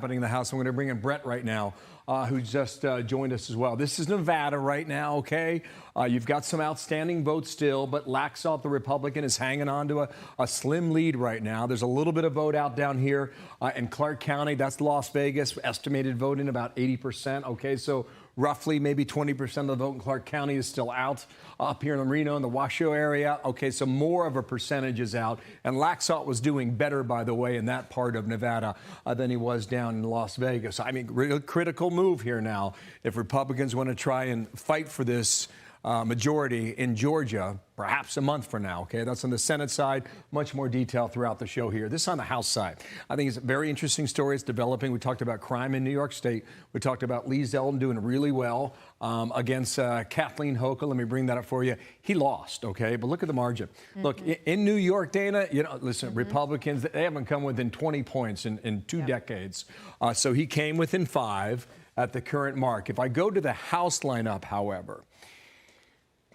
Happening in the House. I'm going to bring in Bret right now, who's just joined us as well. This is Nevada right now, okay? You've got some outstanding votes still, but Laxalt, the Republican, is hanging on to a slim lead right now. There's a little bit of vote out down here in Clark County. That's Las Vegas. Estimated voting about 80%, okay? So roughly maybe 20% of the vote in Clark County is still out. Up here in Reno in the Washoe area, okay, so more of a percentage is out. And Laxalt was doing better, by the way, in that part of Nevada than he was down in Las Vegas. I mean, real critical move here now if Republicans want to try and fight for this majority in Georgia, perhaps a month from now, okay? That's on the Senate side. Much more detail throughout the show here. This on the House side. I think it's a very interesting story. It's developing. We talked about crime in New York State. We talked about Lee Zeldin doing really well against Kathleen Hochul. Let me bring that up for you. He lost, okay? But look at the margin. Look, in New York, Dana, you know, listen, Republicans, they haven't come within 20 points in two decades. So he came within 5 at the current mark. If I go to the House lineup, however,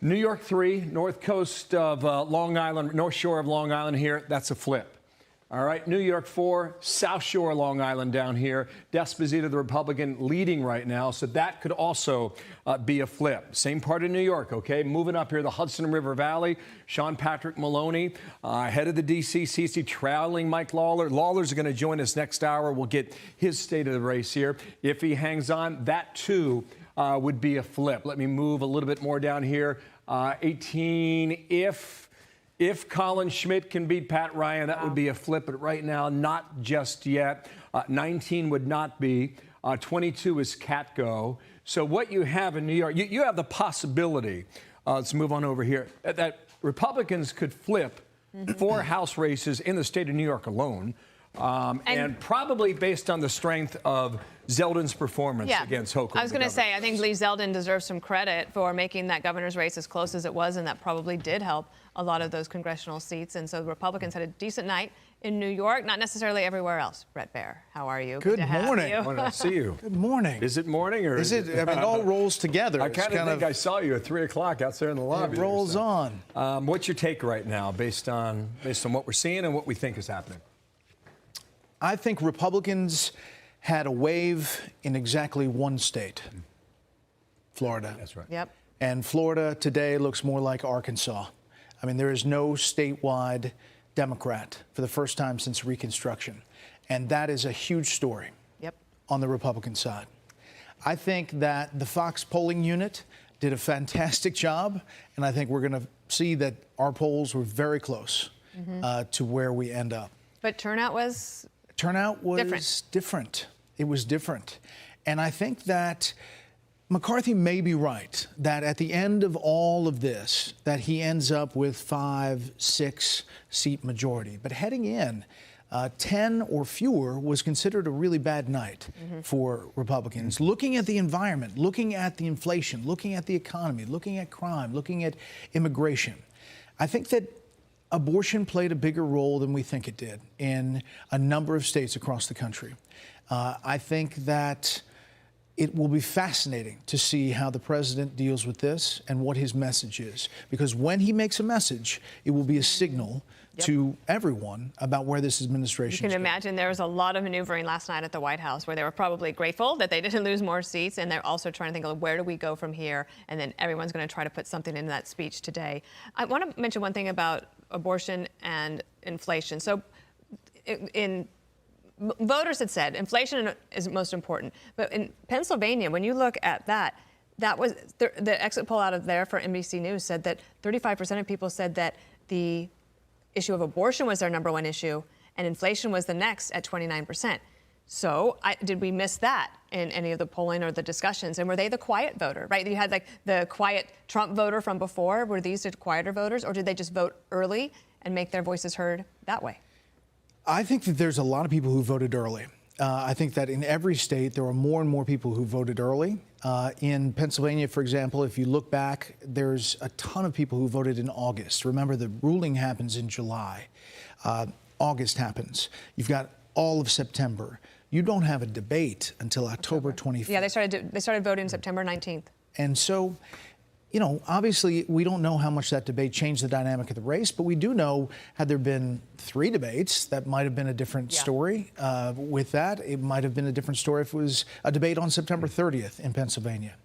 New York 3, north coast of Long Island, north shore of Long Island here, that's a flip. All right, New York 4, south shore of Long Island down here. Desposito, the Republican, leading right now, so that could also be a flip. Same part of New York, okay? Moving up here, the Hudson River Valley, Sean Patrick Maloney, head of the DCCC, trailing Mike Lawler. Lawler's going to join us next hour. We'll get his state of the race here. If he hangs on, that too would be a flip. Let me move a little bit more down here. 18, if Colin Schmidt can beat Pat Ryan, that would be a flip. But right now, not just yet. 19 would not be. 22 is Catgo. So what you have in New York, you have the possibility, let's move on over here, that Republicans could flip 4 House races in the state of New York alone. And probably based on the strength of Zeldin's performance against Hochul. I was going to say, I think Lee Zeldin deserves some credit for making that governor's race as close as it was, and that probably did help a lot of those congressional seats. And so the Republicans had a decent night in New York, not necessarily everywhere else. Bret Baier, how are you? Good morning. I want to see you. Good morning. Is it morning or is it? I mean, it all rolls together. I kind of think I saw you at 3 o'clock out there in the lobby. It rolls on. What's your take right now, based on what we're seeing and what we think is happening? I think Republicans had a wave in exactly one state, Florida. That's right. Yep. And Florida today looks more like Arkansas. I mean, there is no statewide Democrat for the first time since Reconstruction. And that is a huge story on the Republican side. I think that the Fox polling unit did a fantastic job. And I think we're going to see that our polls were very close to where we end up. But turnout was? Turnout was different. It was different. And I think that McCarthy may be right, that at the end of all of this, that he ends up with 5, 6 seat majority. But heading in, 10 or fewer was considered a really bad night for Republicans. Looking at the environment, looking at the inflation, looking at the economy, looking at crime, looking at immigration, I think that abortion played a bigger role than we think it did in a number of states across the country. I think that it will be fascinating to see how the president deals with this and what his message is. Because when he makes a message, it will be a signal to everyone about where this administration is going. You can imagine there was a lot of maneuvering last night at the White House where they were probably grateful that they didn't lose more seats, and they're also trying to think of where do we go from here, and then everyone's going to try to put something into that speech today. I want to mention one thing about abortion and inflation. So voters had said inflation is most important. But in Pennsylvania, when you look at that was the exit poll out of there for NBC News said that 35% of people said that the issue of abortion was their number one issue, and inflation was the next at 29%. So did we miss that in any of the polling or the discussions? And were they the quiet voter, right? You had like the quiet Trump voter from before. Were these the quieter voters, or did they just vote early and make their voices heard that way? I think that there's a lot of people who voted early. I think that in every state, there are more and more people who voted early. In Pennsylvania, for example, if you look back, there's a ton of people who voted in August. Remember, the ruling happens in July. August happens. You've got all of September. You don't have a debate until October 25th. Yeah, they started voting September 19th. And so you know, obviously we don't know how much that debate changed the dynamic of the race, but we do know had there been 3 debates, that might have been a different story. With that, it might have been a different story if it was a debate on September 30th in Pennsylvania.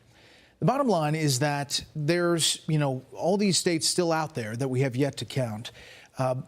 The bottom line is that there's, you know, all these states still out there that we have yet to count.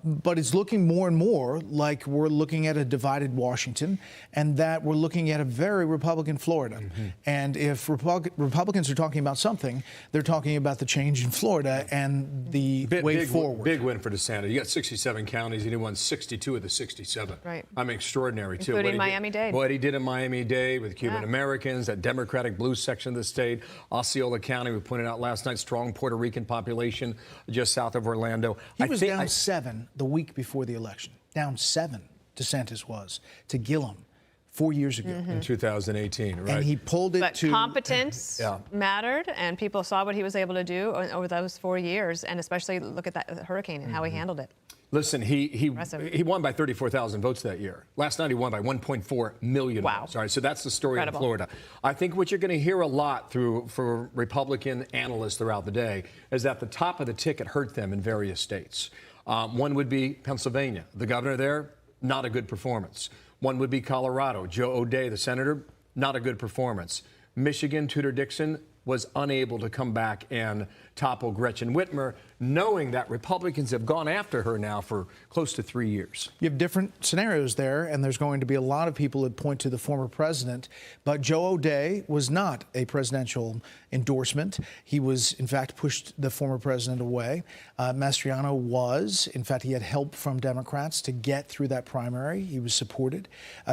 But it's looking more and more like we're looking at a divided Washington and that we're looking at a very Republican Florida. And if Republicans are talking about something, they're talking about the change in Florida and the way forward. Big win for DeSantis. You got 67 counties, and he won 62 of the 67. Right. I mean, extraordinary, too. Including Miami-Dade. What he did in Miami-Dade with Cuban Americans, that Democratic blue section of the state. Osceola County, we pointed out last night, strong Puerto Rican population just south of Orlando. He was down 7 the week before the election. Down 7, DeSantis was, to Gillum 4 years ago. In 2018, right? And he pulled it to... But competence mattered, and people saw what he was able to do over those 4 years, and especially look at that hurricane and how he handled it. Listen, he won by 34,000 votes that year. Last night he won by 1.4 million votes. All right, so that's the story in Florida. I think what you're going to hear a lot for Republican analysts throughout the day is that the top of the ticket hurt them in various states. One would be Pennsylvania. The governor there, not a good performance. One would be Colorado. Joe O'Dea, the senator, not a good performance. Michigan, Tudor Dixon was unable to come back and topple Gretchen Whitmer, knowing that Republicans have gone after her now for close to 3 years. You have different scenarios there, and there's going to be a lot of people that point to the former president. But Joe O'Dea was not a presidential endorsement. He was, in fact, pushed the former president away. Mastriano was. In fact, he had help from Democrats to get through that primary. He was supported.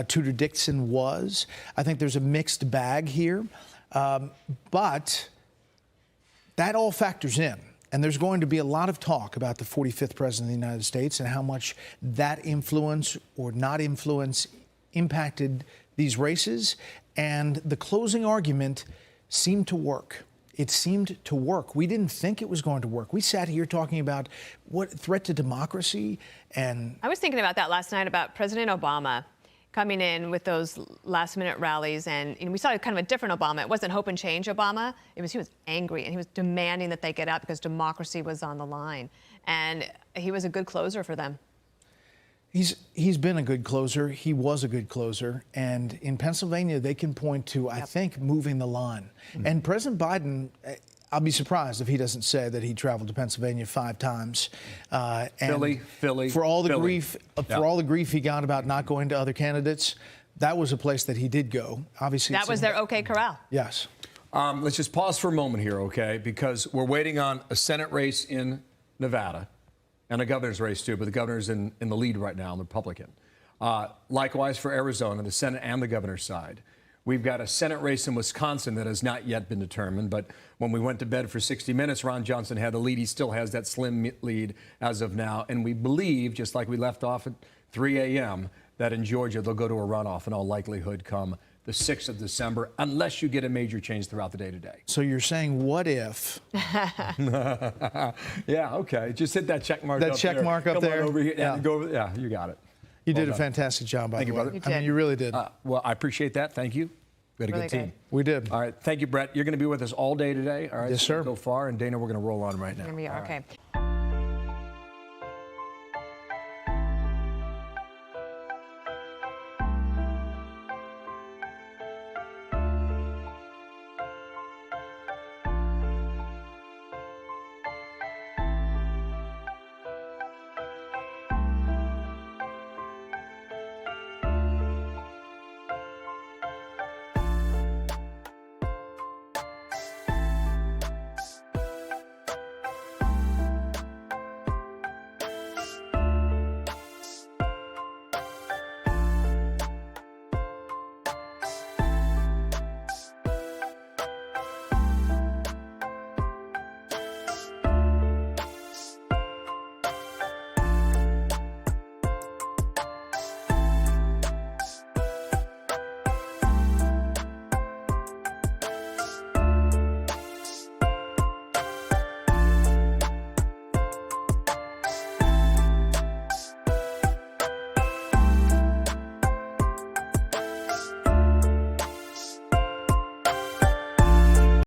Tudor Dixon was. I think there's a mixed bag here. But that all factors in. And there's going to be a lot of talk about the 45th president of the United States and how much that influence or not influence impacted these races. And the closing argument seemed to work. It seemed to work. We didn't think it was going to work. We sat here talking about what threat to democracy and... I was thinking about that last night about President Obama coming in with those last-minute rallies, and we saw kind of a different Obama. It wasn't hope and change Obama. He was angry, and he was demanding that they get out because democracy was on the line. And he was a good closer for them. He's been a good closer. He was a good closer. And in Pennsylvania, they can point to, I think, moving the line. And President Biden... I'll be surprised if he doesn't say that he traveled to Pennsylvania 5 times. Philly. For all the grief, for all the grief he got about not going to other candidates, that was a place that he did go. Obviously, that was their OK Corral. Yes. Let's just pause for a moment here, okay? Because we're waiting on a Senate race in Nevada and a governor's race too, but the governor's in the lead right now, the Republican. Likewise for Arizona, the Senate and the governor's side. We've got a Senate race in Wisconsin that has not yet been determined, but when we went to bed for 60 minutes, Ron Johnson had the lead. He still has that slim lead as of now, and we believe, just like we left off at 3 a.m., that in Georgia they'll go to a runoff in all likelihood come the 6th of December, unless you get a major change throughout the day today. So you're saying, what if? Yeah, okay. Just hit that check mark that up check there. mark up Come there. On over here. Yeah. Yeah, you got it. You did a fantastic job, by the way. Thank you, brother. I mean, you really did. Well, I appreciate that. Thank you. We had a good team. We did. All right. Thank you, Brett. You're going to be with us all day today. All right. Yes, sir. Go far. And Dana, we're going to roll on right now. Here we are. Okay.